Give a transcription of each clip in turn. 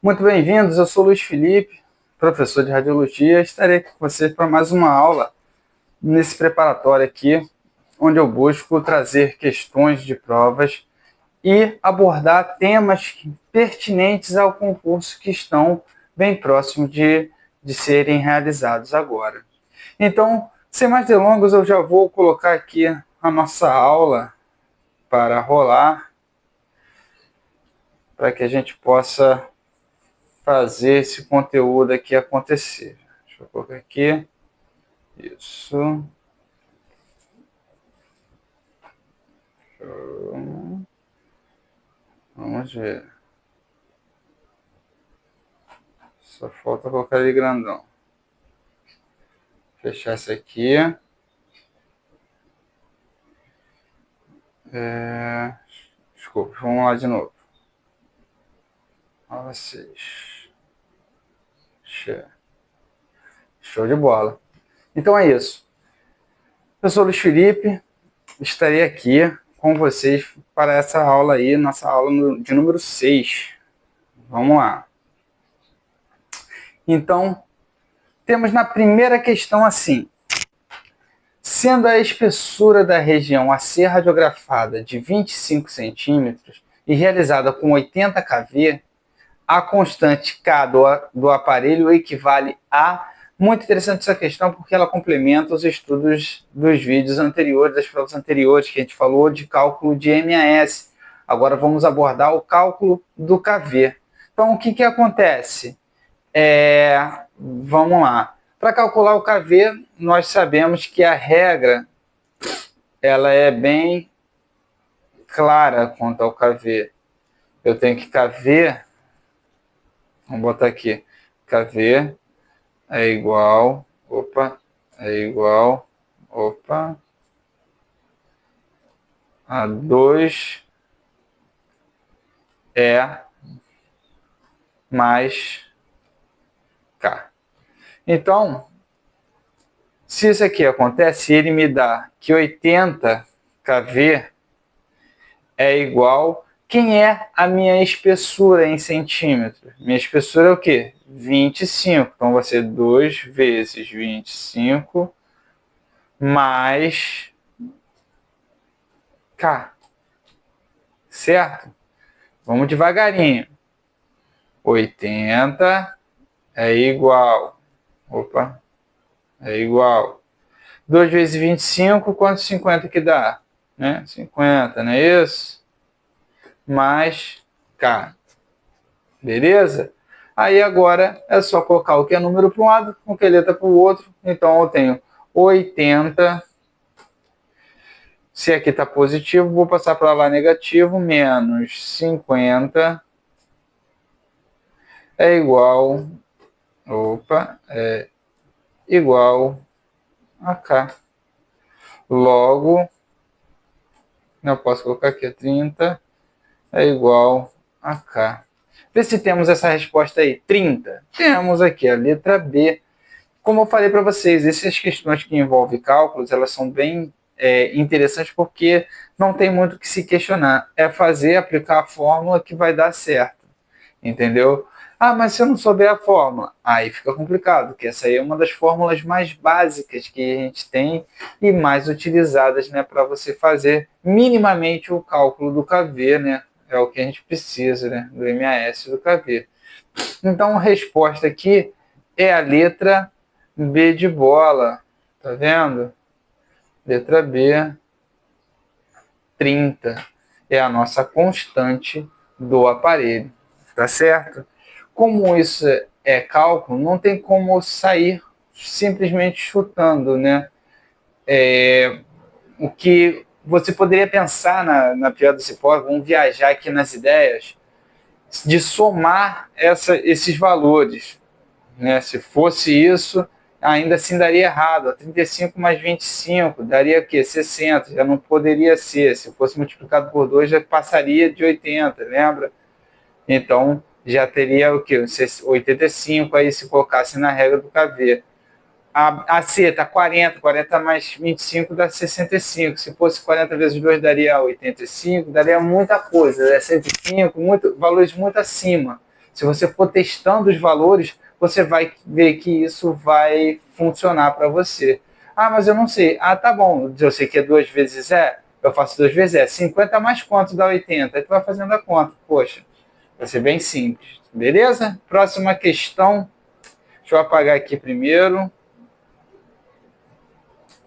Muito bem-vindos, eu sou Luiz Felipe, professor de Radiologia. Estarei aqui com vocês para mais uma aula nesse preparatório aqui, onde eu busco trazer questões de provas e abordar temas pertinentes ao concurso que estão bem próximos de serem realizados agora. Então, sem mais delongas, eu já vou colocar aqui a nossa aula para rolar, para que a gente possa fazer esse conteúdo aqui acontecer. Deixa eu colocar aqui. Isso. Vamos ver. Só falta colocar ele grandão. Fechar esse aqui. Desculpa, vamos lá de novo. Olha vocês. Show de bola. Então é isso. Eu sou o Luiz Felipe, estarei aqui com vocês para essa aula aí, nossa aula de número 6. Vamos lá. Então, temos na primeira questão assim: sendo a espessura da região a ser radiografada de 25 centímetros e realizada com 80 kV, a constante K do aparelho equivale a... Muito interessante essa questão, porque ela complementa os estudos dos vídeos anteriores, das provas anteriores, que a gente falou de cálculo de MAS. Agora vamos abordar o cálculo do KV. Então, o que acontece? Vamos lá. Para calcular o KV, nós sabemos que a regra ela é bem clara quanto ao KV. Eu tenho que KV, vamos botar aqui, KV é igual, a 2 mais K. Então, se isso aqui acontece, ele me dá que 80 kV é igual... Quem é a minha espessura em centímetros? Minha espessura é o quê? 25. Então, vai ser 2 vezes 25 mais K. Certo? Vamos devagarinho. 80 é igual... é igual... 2 vezes 25, quanto 50 que dá? 50, não é isso? Mais K. Beleza? Aí agora é só colocar o que é número para um lado, o que é letra para o outro. Então eu tenho 80. Se aqui está positivo, vou passar para lá negativo. Menos 50 é igual... é igual a K. Logo, eu posso colocar aqui 30 é igual a K. Vê se temos essa resposta aí, 30. Temos aqui a letra B. Como eu falei para vocês, essas questões que envolvem cálculos, elas são bem interessantes porque não tem muito o que se questionar. É fazer, aplicar a fórmula que vai dar certo. Entendeu? Ah, mas se eu não souber a fórmula, aí fica complicado, porque essa aí é uma das fórmulas mais básicas que a gente tem e mais utilizadas, né, para você fazer minimamente o cálculo do KV, né? É o que a gente precisa, né, do MAS do KV. Então, a resposta aqui é a letra B de bola, tá vendo? Letra B, 30, é a nossa constante do aparelho, tá certo? Como isso é cálculo, não tem como sair simplesmente chutando, né? O que você poderia pensar na piada do cipó, vamos viajar aqui nas ideias, de somar esses valores, né? Se fosse isso, ainda assim daria errado. 35 mais 25 daria o quê? 60, já não poderia ser. Se fosse multiplicado por 2, já passaria de 80, lembra? Então, já teria o quê? 85 aí se colocasse na regra do KV. A C está 40, 40 mais 25 dá 65. Se fosse 40 vezes 2 daria 85, daria muita coisa, 105, valores muito acima. Se você for testando os valores, você vai ver que isso vai funcionar para você. Ah, mas eu não sei. Ah, tá bom. Eu sei que é 2 vezes eu faço 2 vezes 50 mais quanto dá 80? Aí tu vai fazendo a conta. Poxa, vai ser bem simples. Beleza? Próxima questão. Deixa eu apagar aqui primeiro.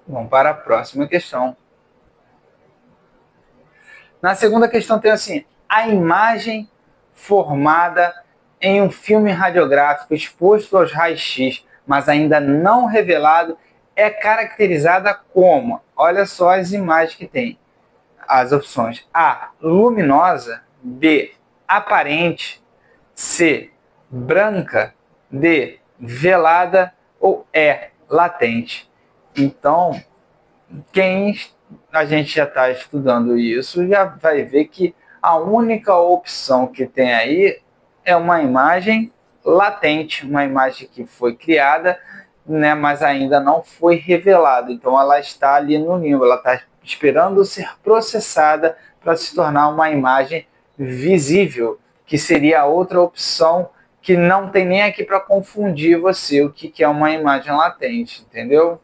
Vamos para a próxima questão. Na segunda questão tem assim: a imagem formada em um filme radiográfico exposto aos raios-x, mas ainda não revelado, é caracterizada como? Olha só as imagens que tem. As opções: A, luminosa; B, aparente; C, branca; D, velada; ou E, latente. Então, quem a gente já está estudando isso já vai ver que a única opção que tem aí é uma imagem latente, uma imagem que foi criada, né, mas ainda não foi revelada. Então ela está ali no limbo, ela está esperando ser processada para se tornar uma imagem visível, que seria a outra opção que não tem nem aqui para confundir você o que é uma imagem latente, entendeu?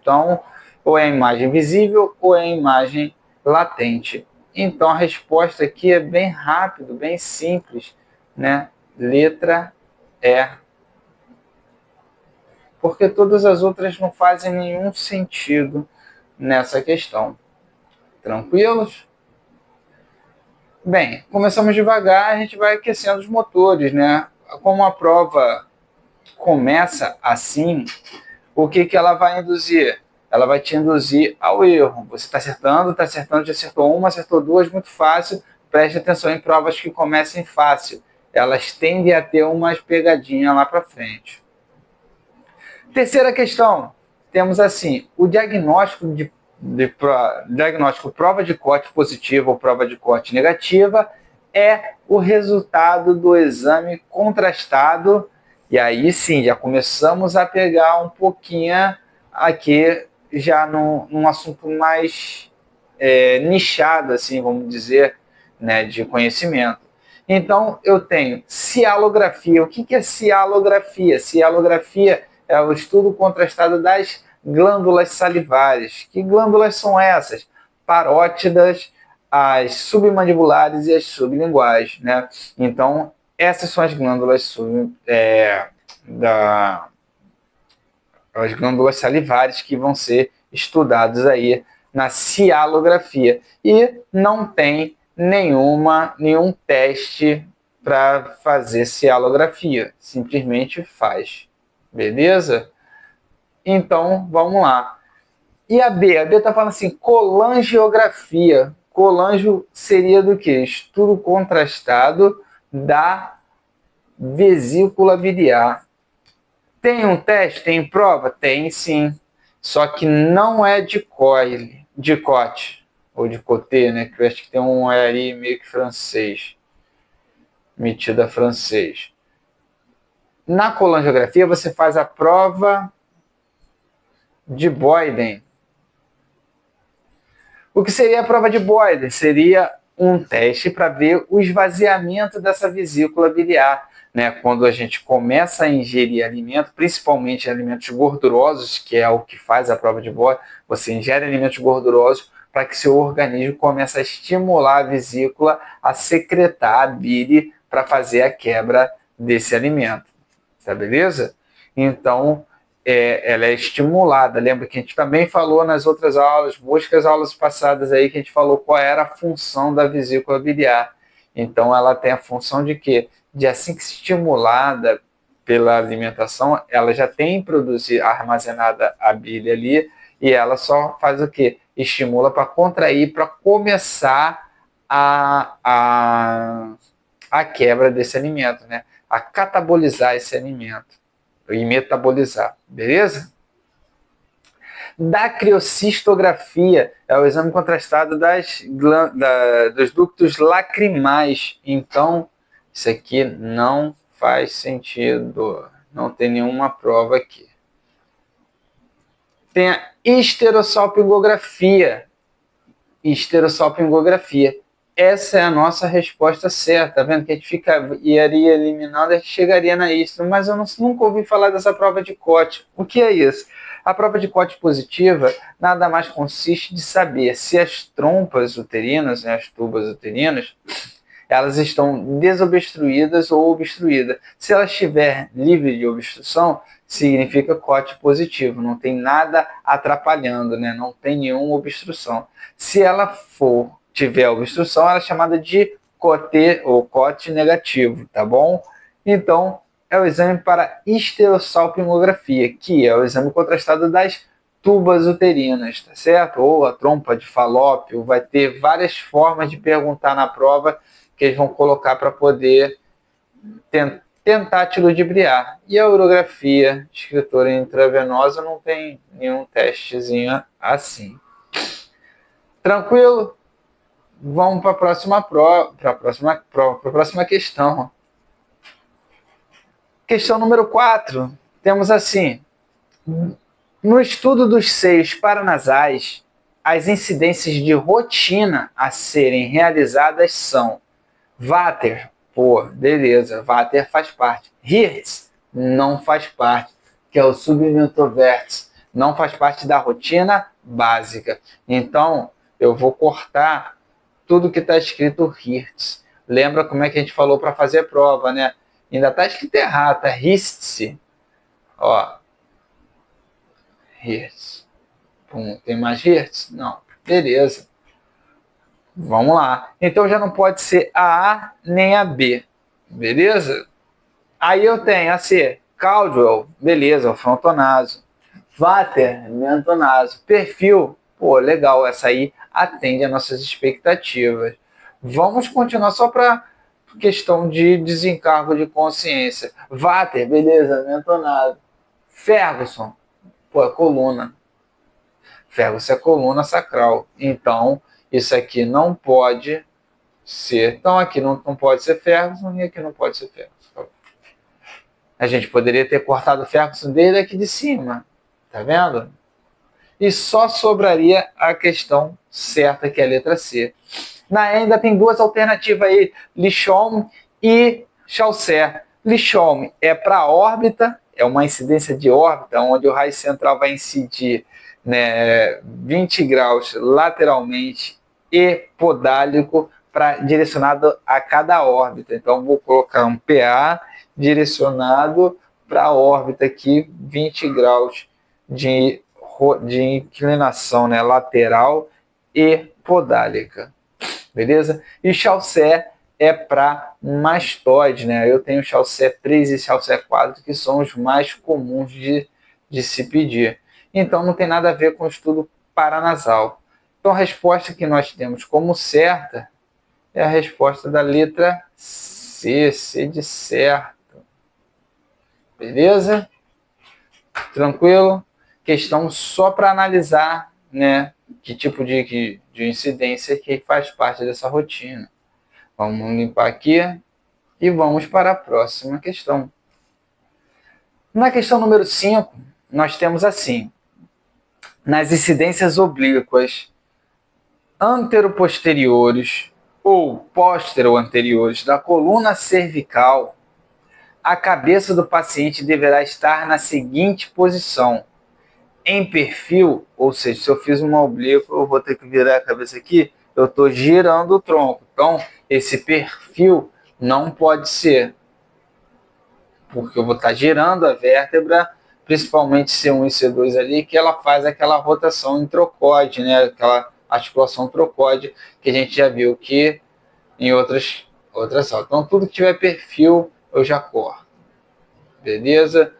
Então, ou é a imagem visível ou é a imagem latente. Então, a resposta aqui é bem rápido, bem simples, né? Letra E. Porque todas as outras não fazem nenhum sentido nessa questão. Tranquilos? Bem, começamos devagar, a gente vai aquecendo os motores, né? Como a prova começa assim, o que ela vai induzir? Ela vai te induzir ao erro. Você está acertando, já acertou uma, acertou duas, muito fácil. Preste atenção em provas que comecem fácil. Elas tendem a ter umas pegadinhas lá para frente. Terceira questão. Temos assim, o diagnóstico diagnóstico prova de corte positiva ou prova de corte negativa é o resultado do exame contrastado. E aí sim, já começamos a pegar um pouquinho aqui já num assunto mais nichado, assim, vamos dizer, né, de conhecimento. Então, eu tenho cialografia. O que é cialografia? Cialografia é o estudo contrastado das glândulas salivares. Que glândulas são essas? Parótidas, as submandibulares e as sublinguais, né? Então, essas são as glândulas as glândulas salivares que vão ser estudadas aí na cialografia. E não tem nenhum teste para fazer cialografia. Simplesmente faz. Beleza? Então, vamos lá. E a B? A B está falando assim, colangiografia. Colangio seria do quê? Estudo contrastado da vesícula biliar. Tem um teste? Tem prova? Tem sim. Só que não é de cote, ou de côté, né? Que eu acho que tem um aí meio que francês. Metido a francês. Na colangiografia, você faz a prova de Boyden. O que seria a prova de Boyden? Seria um teste para ver o esvaziamento dessa vesícula biliar, né? Quando a gente começa a ingerir alimento, principalmente alimentos gordurosos, que é o que faz a prova de Boyden, você ingere alimentos gordurosos para que seu organismo comece a estimular a vesícula a secretar a bile para fazer a quebra desse alimento. Tá beleza? Então, ela é estimulada. Lembra que a gente também falou nas outras aulas, busca as aulas passadas aí, que a gente falou qual era a função da vesícula biliar. Então, ela tem a função de quê? De assim que estimulada pela alimentação, ela já tem produzir armazenada a bile ali, e ela só faz o quê? Estimula para contrair, para começar a quebra desse alimento, né? A catabolizar esse alimento e metabolizar, beleza? Dacriocistografia é o exame contrastado dos ductos lacrimais. Então, isso aqui não faz sentido, não tem nenhuma prova aqui. Tem a esterossalpingografia. Esterossalpingografia essa é a nossa resposta certa, tá vendo? Que a gente iria eliminando, a gente chegaria na istmo, mas eu nunca ouvi falar dessa prova de Koch. O que é isso? A prova de Koch positiva nada mais consiste de saber se as trompas uterinas, né, as tubas uterinas, elas estão desobstruídas ou obstruídas. Se ela estiver livre de obstrução, significa Koch positivo, não tem nada atrapalhando, né? Não tem nenhuma obstrução. Se ela tiver obstrução, ela é chamada de Koch ou Koch negativo, tá bom? Então, é o exame para esterossalpingografia, que é o exame contrastado das tubas uterinas, tá certo? Ou a trompa de Falópio, vai ter várias formas de perguntar na prova que eles vão colocar para poder tentar te ludibriar. E a urografia, escritora intravenosa, não tem nenhum testezinho assim. Tranquilo? Vamos para a próxima questão. Questão número 4. Temos assim: no estudo dos seios paranasais, as incidências de rotina a serem realizadas são Vater, pô, beleza, Vater faz parte. Hirtz não faz parte, que é o submentovértice, não faz parte da rotina básica. Então, eu vou cortar tudo que está escrito Hirtz. Lembra como é que a gente falou para fazer a prova, né? Ainda está escrito errado, tá Hirtz. Ó, Hirtz. Tem mais Hirtz? Não, beleza. Vamos lá. Então já não pode ser a A nem a B. Beleza? Aí eu tenho a C. Caldwell. Beleza, o frontonaso. Vater, mentonaso. Perfil. Pô, legal. Essa aí atende às nossas expectativas. Vamos continuar só para questão de desencargo de consciência. Vater, beleza, mentonaso. Ferguson. Pô, é coluna. Ferguson é coluna sacral. Então, isso aqui não pode ser. Então, aqui não pode ser Ferguson e aqui não pode ser Ferguson. A gente poderia ter cortado o Ferguson desde aqui de cima. Tá vendo? E só sobraria a questão certa, que é a letra C. Ainda tem duas alternativas aí: Lichholm e Chaucer. Lichholm é para a órbita, é uma incidência de órbita, onde o raio central vai incidir, né, 20 graus lateralmente e podálico direcionado a cada órbita. Então, vou colocar um PA direcionado para a órbita aqui, 20 graus de inclinação, né, lateral e podálica. Beleza? E Chaucer é para mastoide, né? Eu tenho Chaucer 3 e Chaucer 4, que são os mais comuns de se pedir. Então, não tem nada a ver com o estudo paranasal. Então, a resposta que nós temos como certa é a resposta da letra C, C de certo. Beleza? Tranquilo? Questão só para analisar, né, que tipo de incidência que faz parte dessa rotina. Vamos limpar aqui e vamos para a próxima questão. Na questão número 5, nós temos assim: nas incidências oblíquas anteroposteriores ou póstero-anteriores da coluna cervical, a cabeça do paciente deverá estar na seguinte posição: em perfil, ou seja, se eu fiz uma oblíqua, eu vou ter que virar a cabeça aqui, eu estou girando o tronco. Então, esse perfil não pode ser, porque eu vou estar girando a vértebra, principalmente C1 e C2 ali, que ela faz aquela rotação em trocóide, né? Aquela articulação trocóide que a gente já viu que em outras aulas. Então, tudo que tiver perfil, eu já corto. Beleza?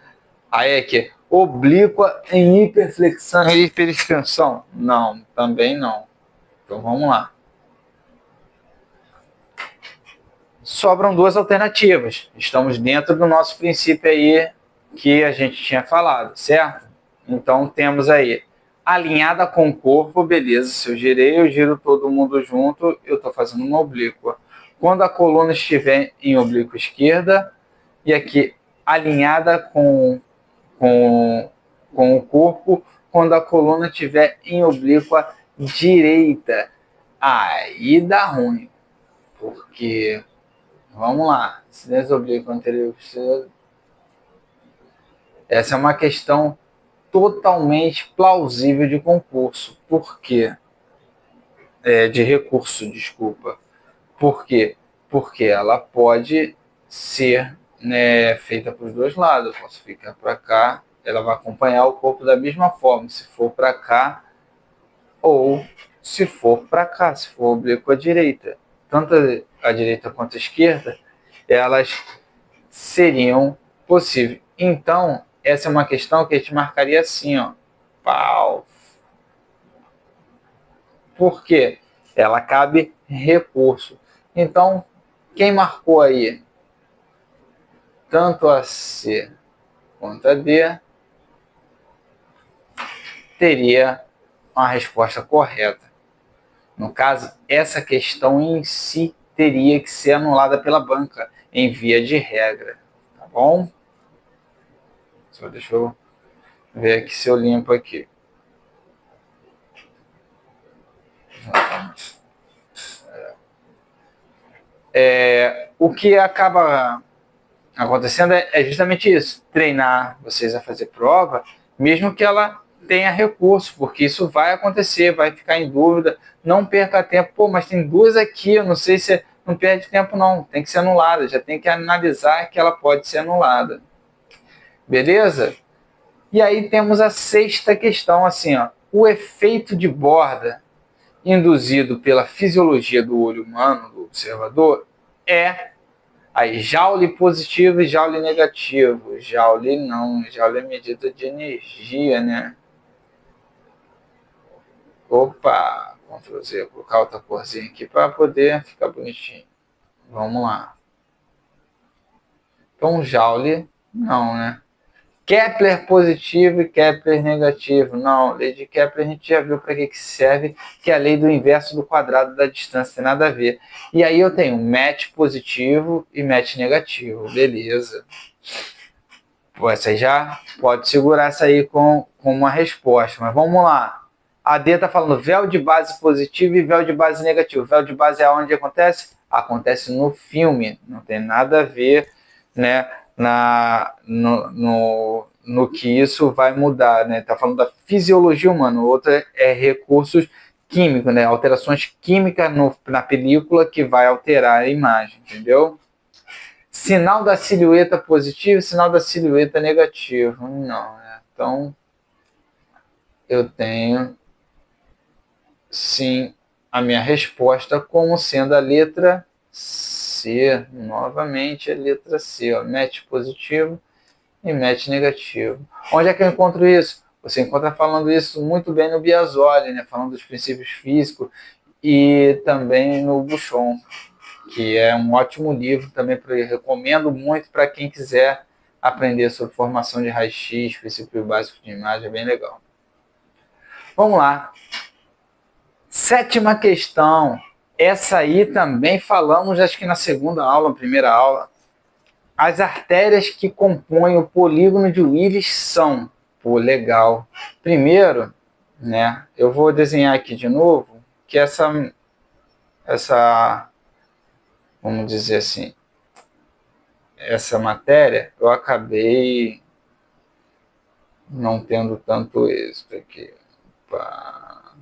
Aí aqui, oblíqua em hiperflexão e hiperextensão? Não, também não. Então vamos lá. Sobram duas alternativas. Estamos dentro do nosso princípio aí que a gente tinha falado, certo? Então temos aí alinhada com o corpo, beleza. Se eu girei, eu giro todo mundo junto, eu estou fazendo uma oblíqua. Quando a coluna estiver em oblíqua esquerda, e aqui alinhada com o corpo, quando a coluna estiver em oblíqua direita. Aí dá ruim. Porque, vamos lá, incidência oblíqua anterior. Essa é uma questão totalmente plausível de concurso. Por quê? De recurso, desculpa. Por quê? Porque ela pode ser, né, feita para os dois lados. Eu posso ficar para cá, ela vai acompanhar o corpo da mesma forma, se for para cá ou se for para cá, se for oblíqua à direita. Tanto a direita quanto a esquerda, elas seriam possíveis. Então, essa é uma questão que a gente marcaria assim, ó. Pau. Por quê? Ela cabe recurso. Então, quem marcou aí? Tanto a C quanto a D teria uma resposta correta. No caso, essa questão em si teria que ser anulada pela banca, em via de regra. Tá bom? Só deixa eu ver aqui se eu limpo aqui. O que acaba acontecendo é justamente isso, treinar vocês a fazer prova, mesmo que ela tenha recurso, porque isso vai acontecer, vai ficar em dúvida, não perca tempo, pô, mas tem duas aqui, eu não sei se não perde tempo não, tem que ser anulada, já tem que analisar que ela pode ser anulada. Beleza? E aí temos a sexta questão, assim, ó, o efeito de borda induzido pela fisiologia do olho humano, do observador, é aí, Joule positivo e Joule negativo. Joule não, Joule é medida de energia, né? Opa, Ctrl Z, vou colocar outra corzinha aqui para poder ficar bonitinho. Vamos lá. Então, Joule, não, né? Kepler positivo e Kepler negativo. Não, lei de Kepler a gente já viu para que serve, que é a lei do inverso do quadrado da distância, tem nada a ver. E aí eu tenho match positivo e match negativo, beleza. Você já pode segurar essa aí com uma resposta, mas vamos lá. A D está falando véu de base positivo e véu de base negativo. Véu de base é onde acontece? Acontece no filme, não tem nada a ver, né, no que isso vai mudar, né? Está falando da fisiologia humana. Outra é recursos químicos, né? Alterações químicas na película que vai alterar a imagem, entendeu? Sinal da silhueta positivo, sinal da silhueta negativo. Não, né? Então, eu tenho, sim, a minha resposta como sendo a letra C. Novamente, a letra C. Ó. Match positivo e match negativo. Onde é que eu encontro isso? Você encontra falando isso muito bem no Biasoli, né? Falando dos princípios físicos e também no Buchon, que é um ótimo livro também, eu recomendo muito para quem quiser aprender sobre formação de raio-x, princípio básico de imagem, é bem legal. Vamos lá. Sétima questão. Essa aí também falamos, acho que na segunda aula, primeira aula. As artérias que compõem o polígono de Willis são... Pô, legal. Primeiro, né, eu vou desenhar aqui de novo, que essa vamos dizer assim, essa matéria, eu acabei não tendo tanto êxito aqui. Opa.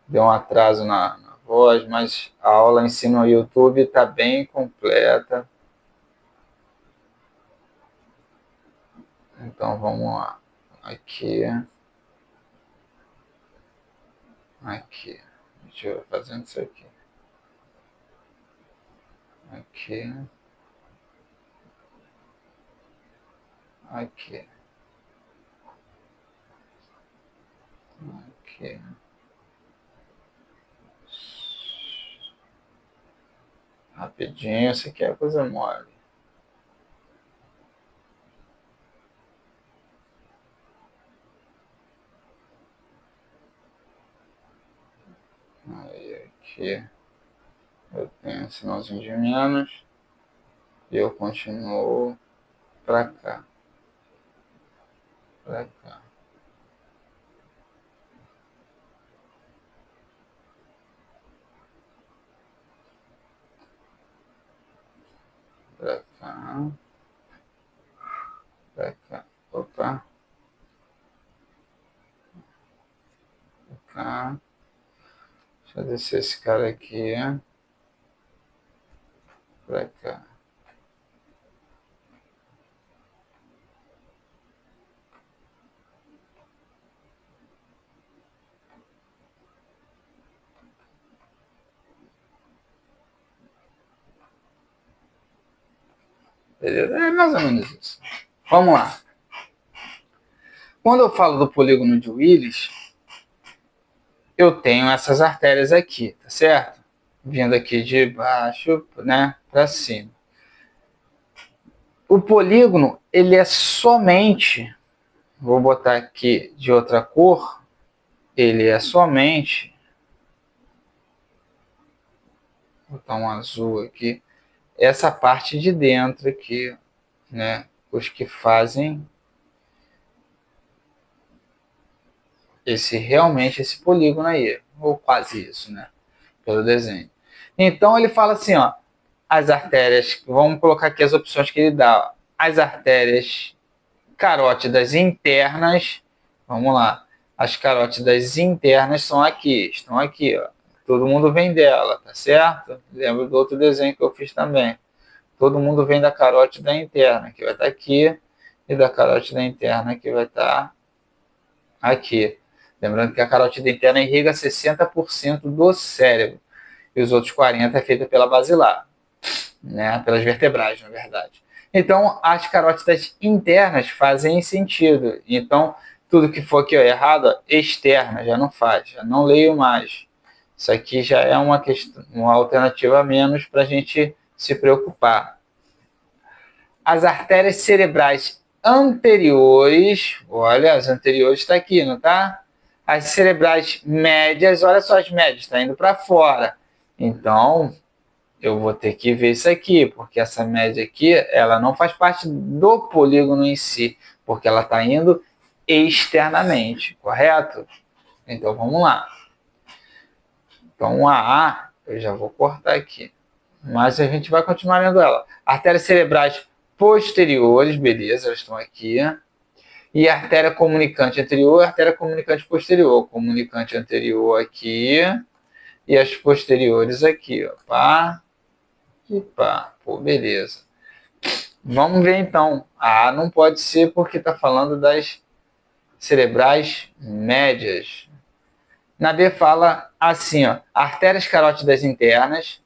Deu um atraso na voz, mas a aula em si no YouTube está bem completa. Então vamos lá. Aqui. Aqui. Deixa eu fazendo isso aqui. Aqui. Aqui. Aqui. Rapidinho, isso aqui é coisa mole. Aí aqui eu tenho um sinalzinho de menos e eu continuo para cá. Para cá. Opa. Tá. Deixa eu descer esse cara aqui. Pra cá. Beleza? É mais ou menos isso. Vamos lá. Quando eu falo do polígono de Willis, eu tenho essas artérias aqui, tá certo? Vindo aqui de baixo, né, para cima. O polígono, ele é somente, vou botar aqui de outra cor, ele é somente, vou botar um azul aqui, essa parte de dentro aqui, né, os que fazem realmente esse polígono aí, ou quase isso, né, pelo desenho. Então ele fala assim, ó, as artérias, vamos colocar aqui as opções que ele dá, as artérias carótidas internas, vamos lá, as carótidas internas são aqui, estão aqui, ó, todo mundo vem dela, tá certo? Lembra do outro desenho que eu fiz também, todo mundo vem da carótida interna, que vai estar aqui, e da carótida interna, que vai estar aqui. Lembrando que a carótida interna irriga 60% do cérebro, e os outros 40% é feita pela basilar, né? Pelas vertebrais, na verdade. Então, as carótidas internas fazem sentido. Então, tudo que for aqui ó, errado, externa, já não faz, já não leio mais. Isso aqui já é uma, questão, uma alternativa a menos para a gente se preocupar. As artérias cerebrais anteriores, olha, as anteriores está aqui, não está? As cerebrais médias, olha só as médias, está indo para fora. Então, eu vou ter que ver isso aqui, porque essa média aqui, ela não faz parte do polígono em si, porque ela está indo externamente, correto? Então, vamos lá. Então, a A, eu já vou cortar aqui, mas a gente vai continuar lendo ela. Artérias cerebrais posteriores, beleza, elas estão aqui. E artéria comunicante anterior e artéria comunicante posterior. Comunicante anterior aqui e as posteriores aqui, ó. Pá, e pá. Pô, beleza. Vamos ver então. A A não pode ser porque está falando das cerebrais médias. Na B fala assim, ó, artérias carótidas internas,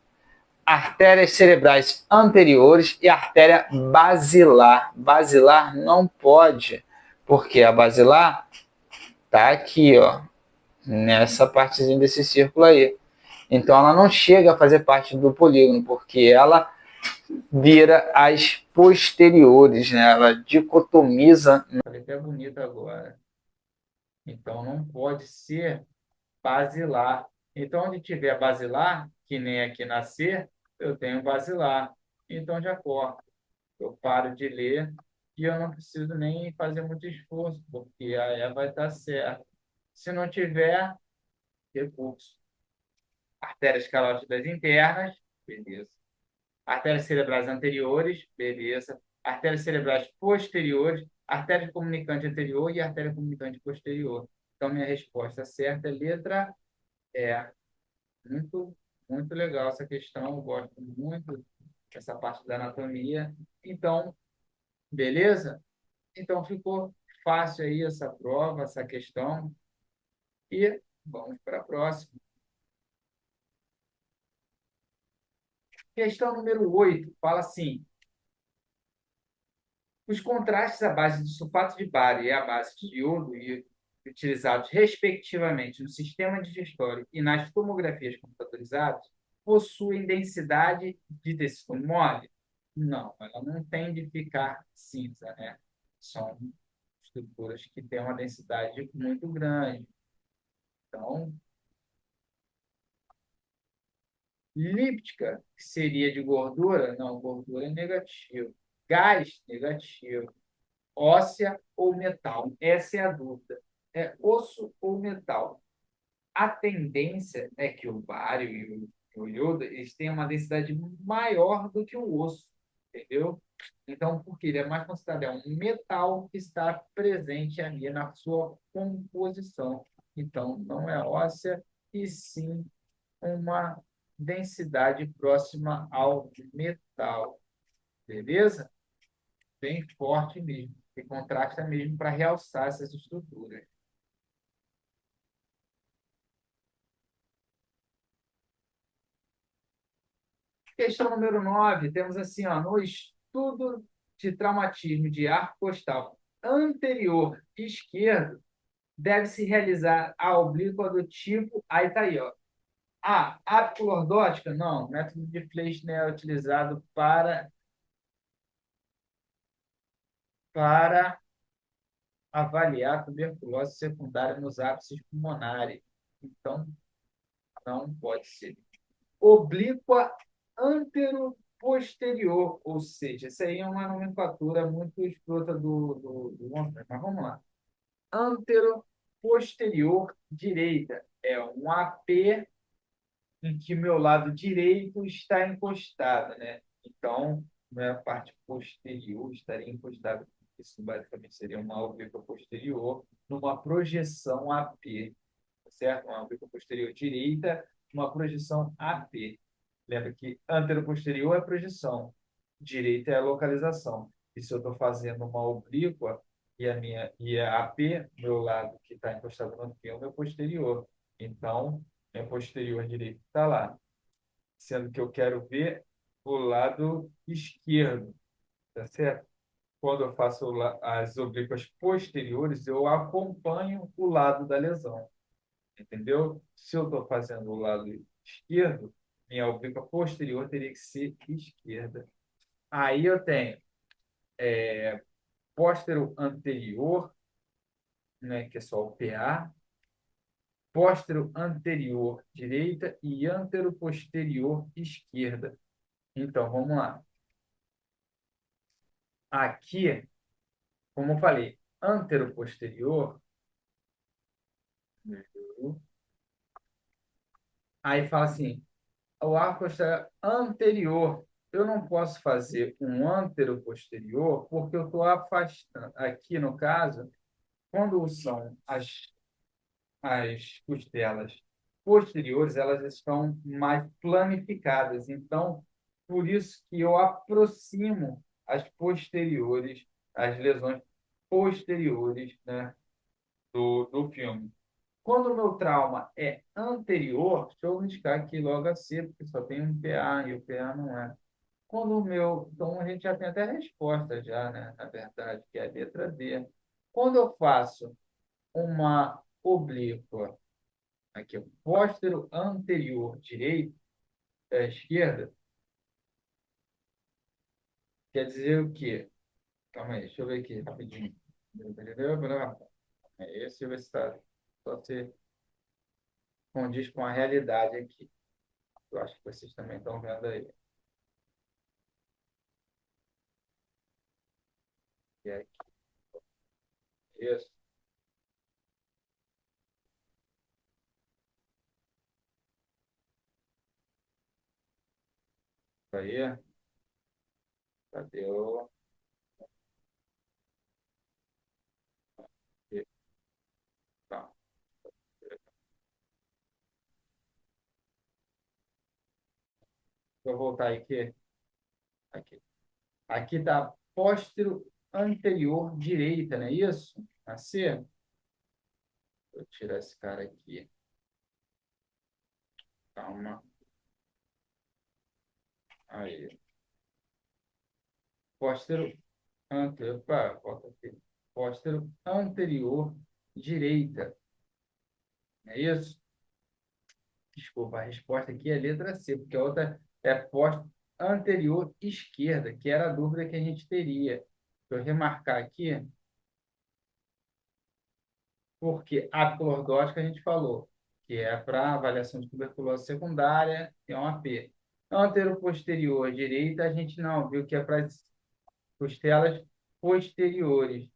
artérias cerebrais anteriores e artéria basilar. Basilar não pode, porque a basilar tá aqui, ó, nessa partezinha desse círculo aí. Então ela não chega a fazer parte do polígono, porque ela vira as posteriores, né? Ela dicotomiza. Falei até bonito agora. Então não pode ser basilar. Então, onde tiver basilar, que nem aqui na C, eu tenho basilar. Então já corto. Eu paro de ler e eu não preciso nem fazer muito esforço, porque a E vai estar certa. Se não tiver, recurso. Artérias carótidas internas, beleza. Artérias cerebrais anteriores, beleza. Artérias cerebrais posteriores, artéria comunicante anterior e artéria comunicante posterior. Então, minha resposta certa é letra E. Muito, muito legal essa questão. Eu gosto muito dessa parte da anatomia. Então, beleza? Então, ficou fácil aí essa prova, essa questão. E vamos para a próxima. Questão número 8 fala assim: os contrastes à base de sulfato de bário e à base de iodo, utilizados respectivamente no sistema digestório e nas tomografias computadorizadas, possuem densidade de tecido mole? Não, ela não tem de ficar cinza, né? São estruturas que têm uma densidade muito grande. Então, líptica, que seria de gordura? Não, gordura é negativo. Gás, negativo. Óssea ou metal? Essa é a dúvida. É osso ou metal? A tendência é que o bário e o iodo eles tenham uma densidade maior do que o osso. entendeu? Então, porque ele é mais considerado um metal que está presente ali na sua composição. Então, não é óssea, e sim uma densidade próxima ao metal, beleza? Bem forte mesmo, que contrasta mesmo para realçar essas estruturas. Questão número 9 temos assim, ó, no estudo de traumatismo de arco costal anterior esquerdo, deve-se realizar a oblíqua do tipo, aí tá aí, ó. A apilordótica, não, o método de Fleischner é utilizado para avaliar a tuberculose secundária nos ápices pulmonares. Então, não pode ser. Oblíqua antero-posterior, ou seja, isso aí é uma nomenclatura muito escrota do homem, mas vamos lá. Antero-posterior direita é um AP em que meu lado direito está encostado, né? Então, minha parte posterior estaria encostada. Isso basicamente seria uma oblíqua posterior numa projeção AP, certo? Uma oblíqua posterior direita, uma projeção AP. Lembra que antero-posterior é projeção, direita é a localização. E se eu estou fazendo uma oblíqua e a AP, meu lado que está encostado no aqui é o meu posterior. Então, meu posterior direito está lá, sendo que eu quero ver o lado esquerdo, tá certo? Quando eu faço as oblíquas posteriores, eu acompanho o lado da lesão, entendeu? Se eu estou fazendo o lado esquerdo, minha oblíqua posterior teria que ser esquerda. Aí eu tenho póstero anterior, né, que é só o PA, póstero anterior direita e antero posterior esquerda. Então, vamos lá. Aqui, como eu falei, antero posterior, aí fala assim, o arco está anterior. Eu não posso fazer um antero posterior porque eu estou afastando. Aqui, no caso, quando são as costelas posteriores, elas estão mais planificadas. Então, por isso que eu aproximo as posteriores, as lesões posteriores, né, do filme. Quando o meu trauma é anterior, deixa eu indicar aqui logo a C, porque só tem um PA e o PA não é. Quando o meu. Então, a gente já tem até a resposta, já, né? Na verdade, que é a letra D. Quando eu faço uma oblíqua, aqui, o póstero anterior direito, esquerda, quer dizer o quê? Calma aí, deixa eu ver aqui rapidinho. É esse, vai estar. Só se condiz com a realidade aqui. Eu acho que vocês também estão vendo aí. E é isso. Isso aí. Cadê o. Tá. Vou voltar aqui. Aqui. Aqui está póstero anterior direita, não é isso? A C. Vou tirar esse cara aqui. Calma. Aí. Póstero anterior. Opa, volta aqui. Póstero anterior direita. Não é isso? Desculpa, a resposta aqui é letra C, porque a outra é póstero anterior esquerda, que era a dúvida que a gente teria. Deixa eu remarcar aqui, porque a clordótica a gente falou, que é para avaliação de tuberculose secundária, é um AP. Antero-posterior direita, a gente não viu que é para as costelas posteriores.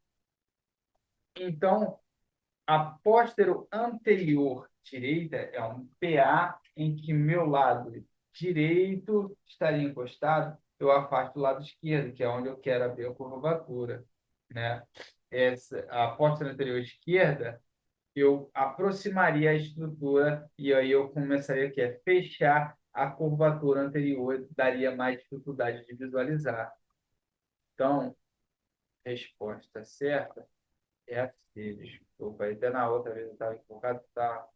Então, a póstero anterior direita é um PA em que meu lado direito estaria encostado. eu afasto o lado esquerdo, que é onde eu quero abrir a curvatura, né? A póstera anterior esquerda, eu aproximaria a estrutura e aí eu começaria aqui a fechar a curvatura anterior, daria mais dificuldade de visualizar. Então, resposta certa é a C. Desculpa, até na outra vez eu estava equivocado, tá?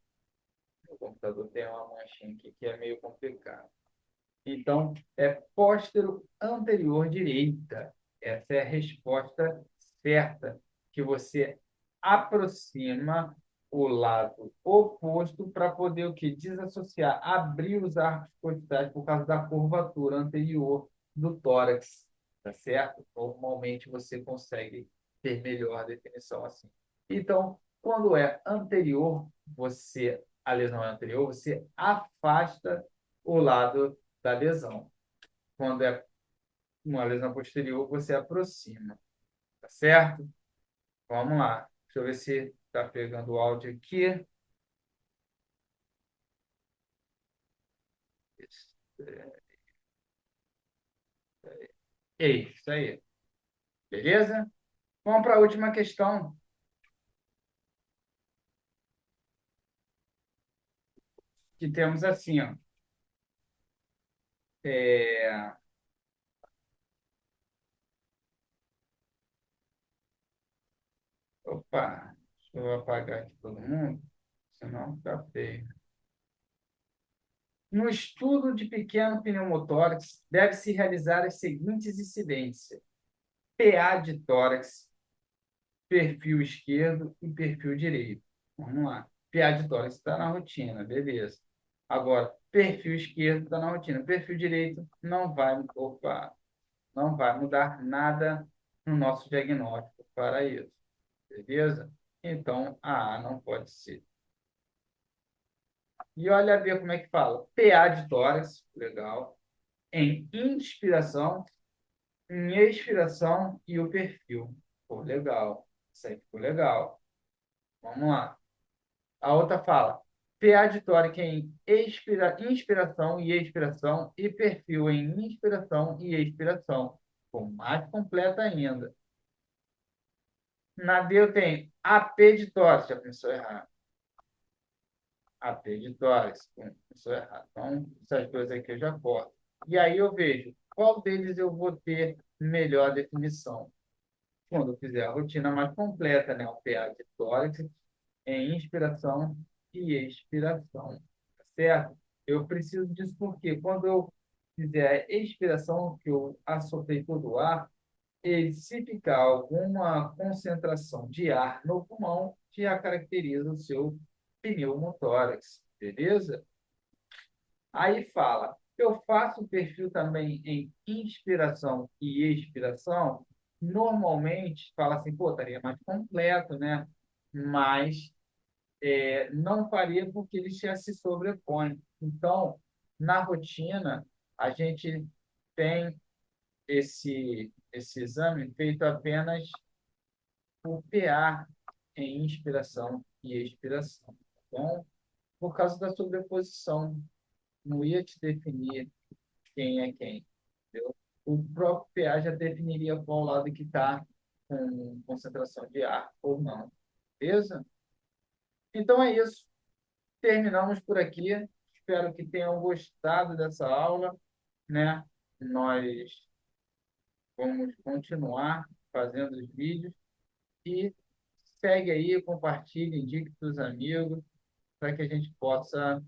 O computador tem uma manchinha aqui que é meio complicado. Então, é póstero anterior direita. Essa é a resposta certa, que você aproxima o lado oposto para poder o quê? Desassociar, abrir os arcos costais por causa da curvatura anterior do tórax, tá certo? Normalmente você consegue ter melhor definição assim. Então, quando é anterior, a lesão é anterior, você afasta o lado da lesão. Quando é uma lesão posterior, você aproxima, tá certo? Vamos lá. Deixa eu ver se está pegando o áudio aqui. É isso aí. Beleza? Vamos para a última questão, que temos assim, ó. É... Opa, deixa eu apagar aqui todo mundo, senão fica feio. No estudo de pequeno pneumotórax, deve-se realizar as seguintes incidências: PA de tórax, perfil esquerdo e perfil direito. Vamos lá. PA de tórax está na rotina, beleza. Agora, perfil esquerdo está na rotina. Perfil direito não vai mudar nada no nosso diagnóstico para isso, beleza? Então, a não pode ser. E olha a ver como é que fala. PA de tórax, legal. Em inspiração, em expiração e o perfil. Pô, legal. Isso aí ficou legal. Vamos lá. A outra fala, PA de tórax em inspiração e expiração e perfil em inspiração e expiração. Ficou mais completa ainda. Na D eu tenho AP de tórax, já começou errado. AP de tórax, começou errado. Então, essas duas aqui eu já corto. E aí eu vejo qual deles eu vou ter melhor definição. Quando eu fizer a rotina mais completa, né? O PA de tórax em inspiração e expiração, tá certo? Eu preciso disso porque quando eu fizer a expiração, que eu assoprei todo o ar, se ficar alguma concentração de ar no pulmão, já caracteriza o seu pneumotórax, beleza? Aí fala, eu faço o perfil também em inspiração e expiração, normalmente fala assim, pô, estaria mais completo, né? Mas não faria porque eles já se sobrepõem. Então, na rotina, a gente tem esse exame feito apenas por PA em inspiração e expiração. Então, por causa da sobreposição, não ia te definir quem é quem. Entendeu? O próprio PA já definiria qual lado que está com concentração de ar ou não. Beleza? Então é isso. Terminamos por aqui. Espero que tenham gostado dessa aula, né? Nós vamos continuar fazendo os vídeos e segue aí, compartilhe, indique para os amigos, para que a gente possa